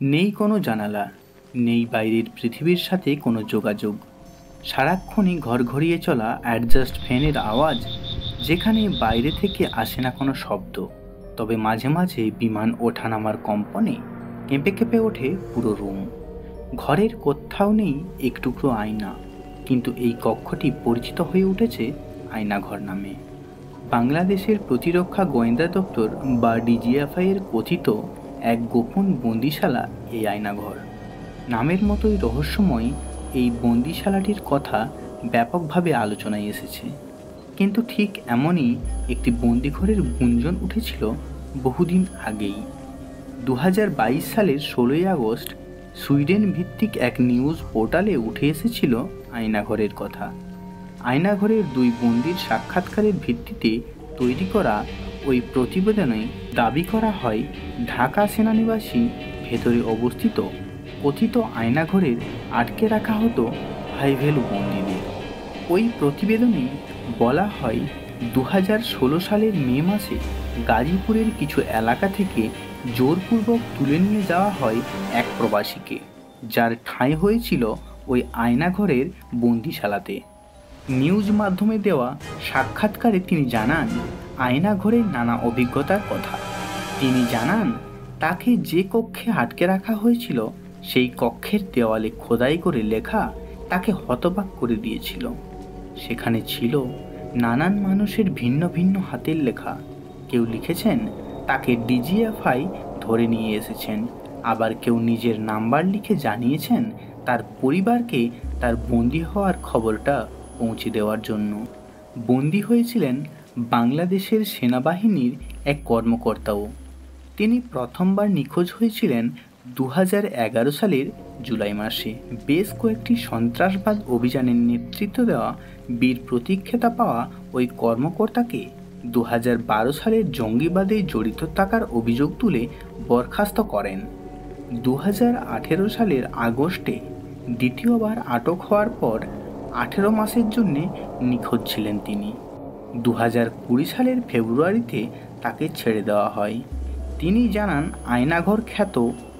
নেই কোনো জানালা, নেই বাইরের পৃথিবীর সাথে কোনো যোগাযোগ। সারাক্ষণই ঘড়ঘড়িয়ে চলা অ্যাডজাস্ট ফ্যানের আওয়াজ, যেখানে বাইরে থেকে আসে না কোনো শব্দ, তবে মাঝে মাঝে বিমান ওঠানামার কম্পনে কেঁপে কেঁপে ওঠে পুরো রুম। ঘরের কোথাও নেই এক টুকরো আয়না, কিন্তু এই কক্ষটি পরিচিত হয়ে উঠেছে আয়নাঘর নামে। বাংলাদেশের প্রতিরক্ষা গোয়েন্দা দপ্তর বা ডিজিএফআই এর কথিত এক গোপন বন্দিশালা এই আয়নাঘর। নামের মতোই রহস্যময় এই বন্দিশালাটির কথা ব্যাপকভাবে আলোচনায় এসেছে, কিন্তু ঠিক এমনই একটি বন্দিঘরের গুঞ্জন উঠেছিল বহুদিন আগেই। 2022 সালের 16ই আগস্ট সুইডেন ভিত্তিক এক নিউজ পোর্টালে উঠে এসেছিল আয়নাঘরের কথা। আয়নাঘরের দুই বন্দির সাক্ষাৎকারের ভিত্তিতে তৈরি করা ওই প্রতিবেদনে দাবি করা হয় ঢাকা সেনানিবাসী ভেতরে অবস্থিত কথিত আয়নাঘরের আটকে রাখা হতো হাই ভ্যালু বন্দীদের। ওই প্রতিবেদনে বলা হয় 2016 সালের মে মাসে গাজীপুরের কিছু এলাকা থেকে জোরপূর্বক তুলে নিয়ে যাওয়া হয় এক প্রবাসীকে, যার ঠাঁই হয়েছিল ওই আয়নাঘরের বন্দিশালাতে। নিউজ মাধ্যমে দেওয়া সাক্ষাৎকারে তিনি জানান আয়নাঘরের নানা অভিজ্ঞতার কথা। তিনি জানান তাকে যে কক্ষে আটকে রাখা হয়েছিল সেই কক্ষের দেওয়ালে খোদাই করে লেখা তাকে হতবাক করে দিয়েছিল। সেখানে ছিল নানান মানুষের ভিন্ন ভিন্ন হাতের লেখা। কেউ লিখেছেন তাকে ডিজিএফআই ধরে নিয়ে এসেছেন, আবার কেউ নিজের নাম্বার লিখে জানিয়েছেন তার পরিবারকে তার বন্দী হওয়ার খবরটা পৌঁছে দেওয়ার জন্য। বন্দী হয়েছিলেন বাংলাদেশের সেনাবাহিনীর এক কর্মকর্তাও। তিনি প্রথমবার নিখোঁজ হয়েছিলেন 2011 সালের জুলাই মাসে। বেশ কয়েকটি সন্ত্রাসবাদ অভিযানের নেতৃত্ব দেওয়া বীর প্রতীক খেতা পাওয়া ওই কর্মকর্তাকে 2012 সালের জঙ্গিবাদে জড়িত থাকার অভিযোগ তুলে বরখাস্ত করেন। 2018 সালের আগস্টে দ্বিতীয়বার আটক হওয়ার পর 18 মাসের জন্য নিখোঁজ ছিলেন তিনি। 2020 সালের ফেব্রুয়ারিতে তাকে ছেড়ে দেওয়া হয়। তিনি জানান আয়নাঘর খ্যাত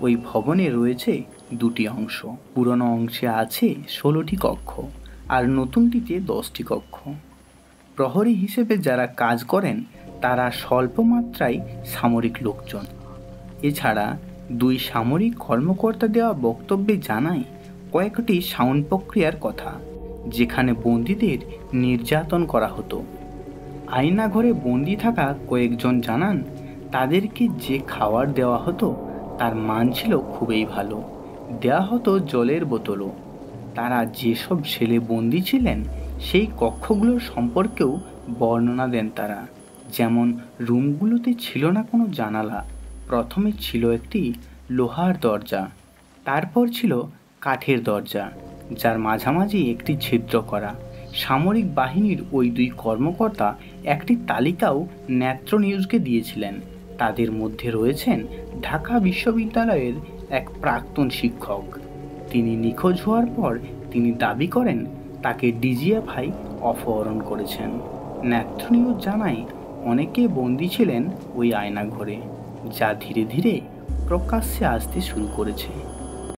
ওই ভবনে রয়েছে দুটি অংশ। পুরনো অংশে আছে 16টি কক্ষ আর নতুনটিতে 10টি কক্ষ। প্রহরী হিসেবে যারা কাজ করেন তারা স্বল্প মাত্রায় সামরিক লোকজন। এছাড়া দুই সামরিক কর্মকর্তা দেওয়া বক্তব্যে জানায় কয়েকটি সাউন্ড প্রক্রিয়ার কথা, যেখানে বন্দীদের নির্যাতন করা হতো। আয়নাঘরে বন্দি থাকা কয়েকজন জানান তাদেরকে যে খাবার দেওয়া হতো তার মান ছিল খুবই ভালো। দেওয়া হতো জলের বোতলও। তারা যেসব সেলে বন্দি ছিলেন সেই কক্ষগুলোর সম্পর্কেও বর্ণনা দেন তারা। যেমন রুমগুলোতে ছিল না কোনো জানালা, প্রথমে ছিল একটি লোহার দরজা, তারপর ছিল কাঠের দরজা যার মাঝামাঝি একটি ছিদ্র করা। সামরিক বাহিনীর ওই দুই কর্মকর্তা একটি তালিকাও নেত্র নিউজকে দিয়েছিলেন। তাদের মধ্যে রয়েছেন ঢাকা বিশ্ববিদ্যালয়ের এক প্রাক্তন শিক্ষক। তিনি নিখোঁজ হওয়ার পর তিনি দাবি করেন তাকে ডিজিএফআই অপহরণ করেছেন। নেত্র নিউজ জানায় অনেকে বন্দী ছিলেন ওই আয়নাঘরে, যা ধীরে ধীরে প্রকাশ্যে আসতে শুরু করেছে।